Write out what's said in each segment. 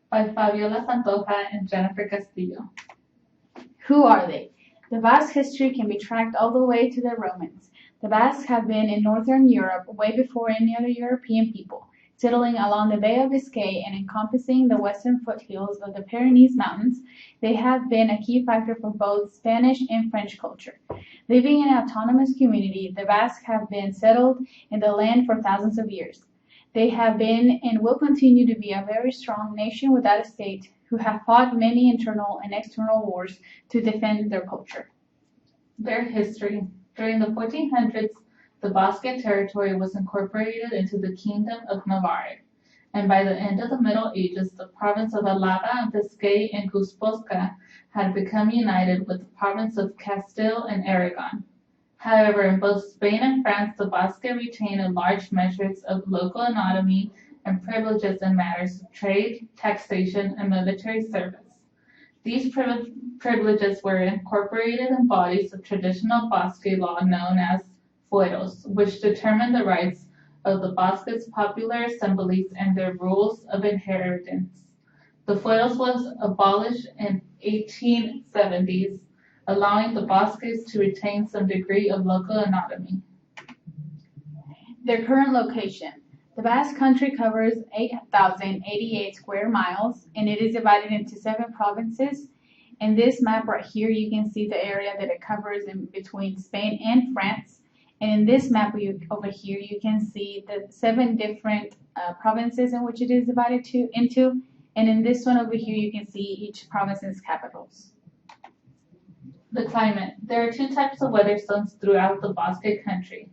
by Faviola Pantoja and Jennifer Castillo. Who are they? The Basque history can be tracked all the way to the Romans. The Basques have been in northern Europe way before any other European people, settling along the Bay of Biscay and encompassing the western foothills of the Pyrenees Mountains. They have been a key factor for both Spanish and French culture. Living in an autonomous community, the Basques have been settled in the land for thousands of years. They have been and will continue to be a very strong nation without a state, who have fought many internal and external wars to defend their culture. Their history. During the 1400s, the Basque territory was incorporated into the Kingdom of Navarre, and by the end of the Middle Ages, the province of Alava, Biscay, and Guipúzcoa had become united with the province of Castile and Aragon. However, in both Spain and France, the Basque retained large measures of local autonomy and privileges in matters of trade, taxation, and military service. These privileges were incorporated in bodies of traditional Basque law known as fueros, which determined the rights of the Basques' popular assemblies and their rules of inheritance. The fueros was abolished in 1870s, allowing the Basques to retain some degree of local autonomy. Their current location. The Basque Country covers 8,088 square miles, and it is divided into 7 provinces. In this map right here, you can see the area that it covers in between Spain and France. And in this map over here, you can see the 7 different provinces in which it is divided into. And in this one over here, you can see each province's capitals. The climate. There are 2 types of weather zones throughout the Basque Country.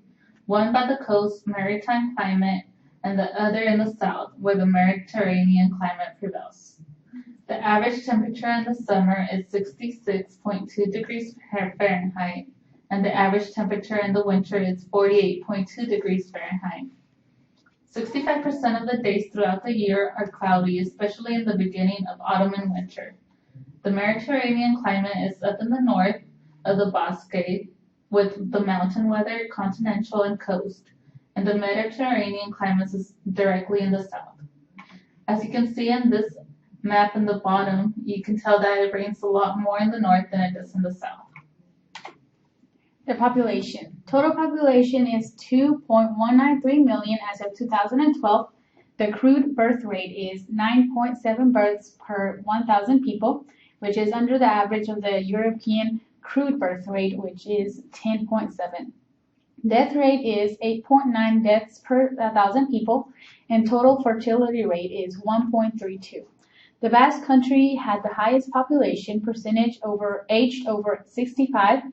One by the coast, maritime climate, and the other in the south, where the Mediterranean climate prevails. The average temperature in the summer is 66.2 degrees Fahrenheit, and the average temperature in the winter is 48.2 degrees Fahrenheit. 65% of the days throughout the year are cloudy, especially in the beginning of autumn and winter. The Mediterranean climate is up in the north of the Basque, with the mountain weather, continental, and coast, and the Mediterranean climate is directly in the south. As you can see in this map in the bottom, you can tell that it rains a lot more in the north than it does in the south. The population. Total population is 2.193 million as of 2012. The crude birth rate is 9.7 births per 1,000 people, which is under the average of the European crude birth rate, which is 10.7. Death rate is 8.9 deaths per 1,000 people, and total fertility rate is 1.32. The Basque Country had the highest population percentage aged over 65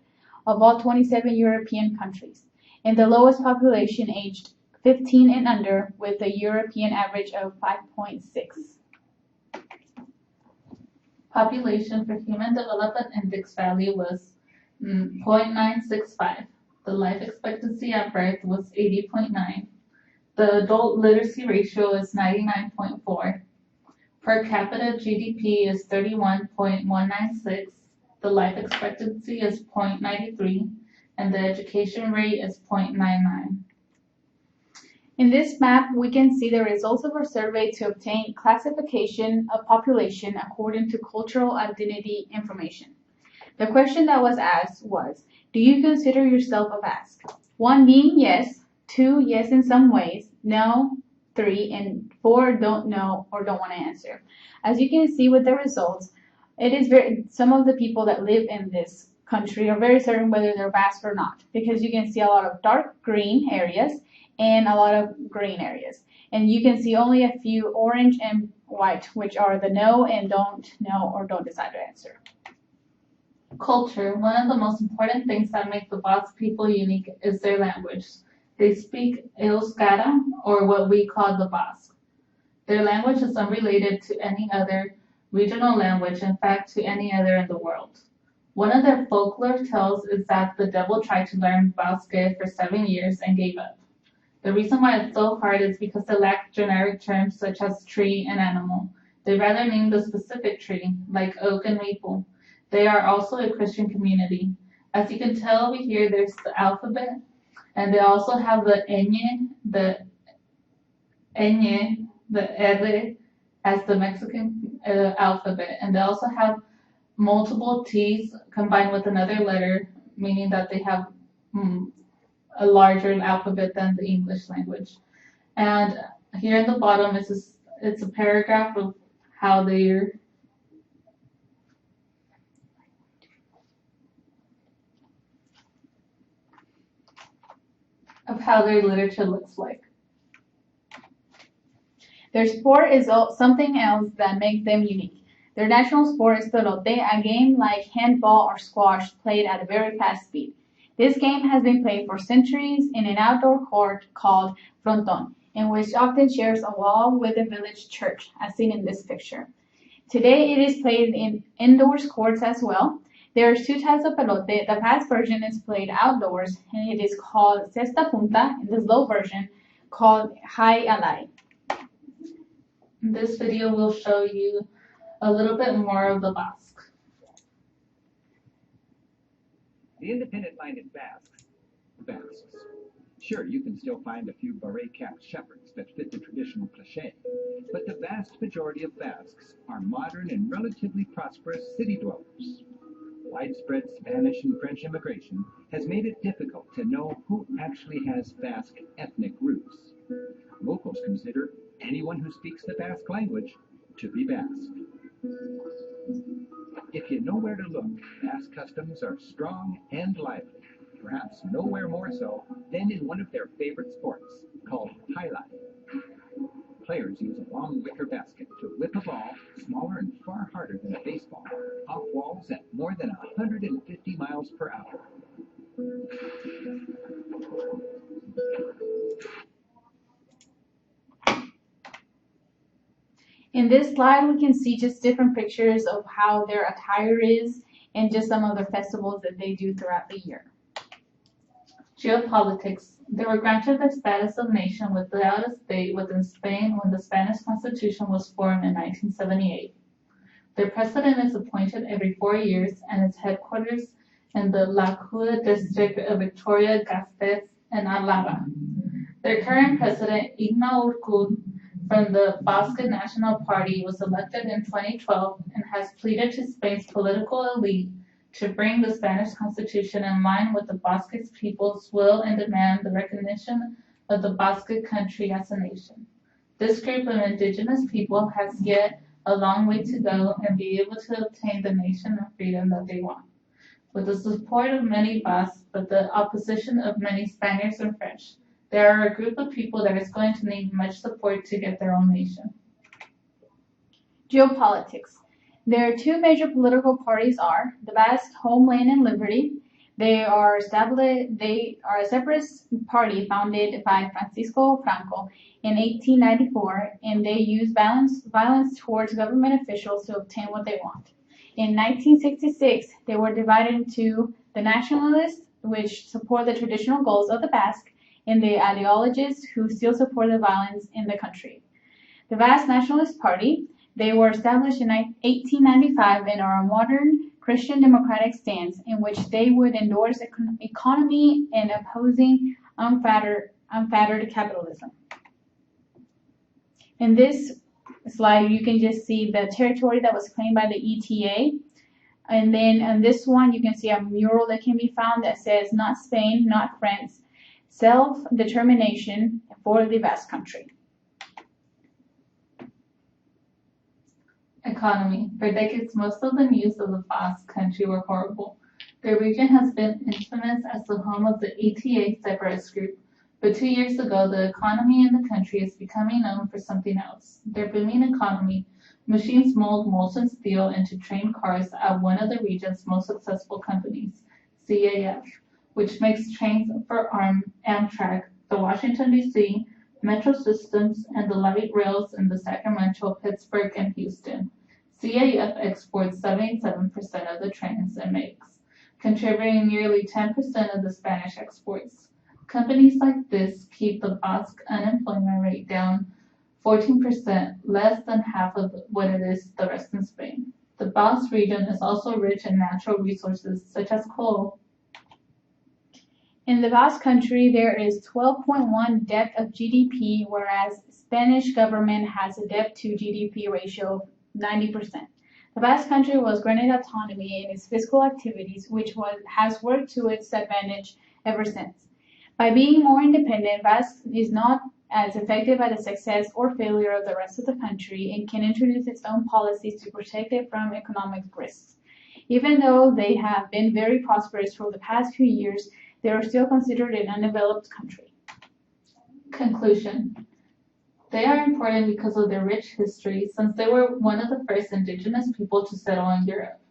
of all 27 European countries, and the lowest population aged 15 and under, with a European average of 5.6. Population for Human Development Index value was 0.965. The life expectancy at birth was 80.9. The adult literacy ratio is 99.4. Per capita GDP is 31.196. The life expectancy is 0.93, and the education rate is 0.99. In this map, we can see the results of our survey to obtain classification of population according to cultural identity information. The question that was asked was, do you consider yourself a Basque? 1 being yes, 2 yes in some ways, no, 3, and 4 don't know or don't want to answer. As you can see with the results, it is some of the people that live in this country are very certain whether they're Basque or not, because you can see a lot of dark green areas and a lot of green areas. And you can see only a few orange and white, which are the no and don't know or don't decide to answer. Culture. One of the most important things that make the Basque people unique is their language. They speak Euskara, or what we call the Basque. Their language is unrelated to any other regional language, in fact, to any other in the world. One of their folklore tales is that the devil tried to learn Basque for 7 years and gave up. The reason why it's so hard is because they lack generic terms such as tree and animal. They rather name the specific tree, like oak and maple. They are also a Christian community. As you can tell over here, there's the alphabet, and they also have the ñ, the R, as the Mexican alphabet, and they also have multiple T's combined with another letter, meaning that they have a larger alphabet than the English language. And here in the bottom it's a paragraph of how they're of how their literature looks like. Their sport is something else that makes them unique. Their national sport is pelote, a game like handball or squash played at a very fast speed. This game has been played for centuries in an outdoor court called fronton, in which often shares a wall with the village church, as seen in this picture. Today it is played in indoor courts as well. There are two types of pelote. The fast version is played outdoors, and it is called cesta punta, and the slow version called high alai. This video will show you a little bit more of the Basque. The independent-minded Basques. Sure, you can still find a few beret-capped shepherds that fit the traditional cliché, but the vast majority of Basques are modern and relatively prosperous city dwellers. Widespread Spanish and French immigration has made it difficult to know who actually has Basque ethnic roots. Locals consider anyone who speaks the Basque language to be Basque. If you know where to look, Basque customs are strong and lively, perhaps nowhere more so than in one of their favorite sports, called highlight. Players use a long wicker basket to whip a ball smaller and far harder than a baseball off walls at more than 150 miles per hour. In this slide, we can see just different pictures of how their attire is and just some of the festivals that they do throughout the year. Geopolitics. They were granted the status of nation without a state within Spain when the Spanish Constitution was formed in 1978. Their president is appointed every 4 years, and its headquarters in the La Cua district of Vitoria-Gasteiz and Álava. Their current president, Ignaz Urkullu, from the Basque National Party, was elected in 2012 and has pleaded to Spain's political elite to bring the Spanish Constitution in line with the Basque people's will and demand the recognition of the Basque country as a nation. This group of indigenous people has yet a long way to go and be able to obtain the nation and freedom that they want. With the support of many Basques, but the opposition of many Spaniards and French, there are a group of people that is going to need much support to get their own nation. Geopolitics. Their two major political parties are the Basque Homeland and Liberty. They are a separatist party founded by Francisco Franco in 1894, and they use violence towards government officials to obtain what they want. In 1966, they were divided into the Nationalists, which support the traditional goals of the Basque, and the ideologists who still support the violence in the country. The Basque Nationalist Party, they were established in 1895 and are a modern Christian democratic stance in which they would endorse economy and opposing unfettered capitalism. In this slide, you can just see the territory that was claimed by the ETA. And then on this one, you can see a mural that can be found that says, "Not Spain, not France, self-determination for the Basque country." Economy. For decades, most of the news of the Basque country were horrible. The region has been infamous as the home of the ETA separatist group, but 2 years ago, the economy in the country is becoming known for something else. Their booming economy. Machines mold molten steel into train cars at one of the region's most successful companies, CAF, which makes trains for Amtrak, the Washington, D.C., Metro Systems, and the light rails in the Sacramento, Pittsburgh, and Houston. CAF exports 77% of the trains it makes, contributing nearly 10% of the Spanish exports. Companies like this keep the Basque unemployment rate down 14%, less than half of what it is the rest in Spain. The Basque region is also rich in natural resources such as coal. In the Basque country, there is 12.1 debt of GDP, whereas Spanish government has a debt to GDP ratio of 90%. The Basque Country was granted autonomy in its fiscal activities, which has worked to its advantage ever since. By being more independent, Basque is not as affected by the success or failure of the rest of the country and can introduce its own policies to protect it from economic risks. Even though they have been very prosperous for the past few years, they are still considered an undeveloped country. Conclusion. They are important because of their rich history, since they were one of the first indigenous people to settle in Europe.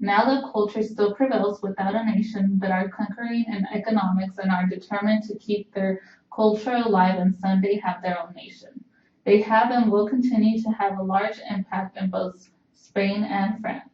Now the culture still prevails without a nation, but are conquering in economics and are determined to keep their culture alive and someday have their own nation. They have and will continue to have a large impact in both Spain and France.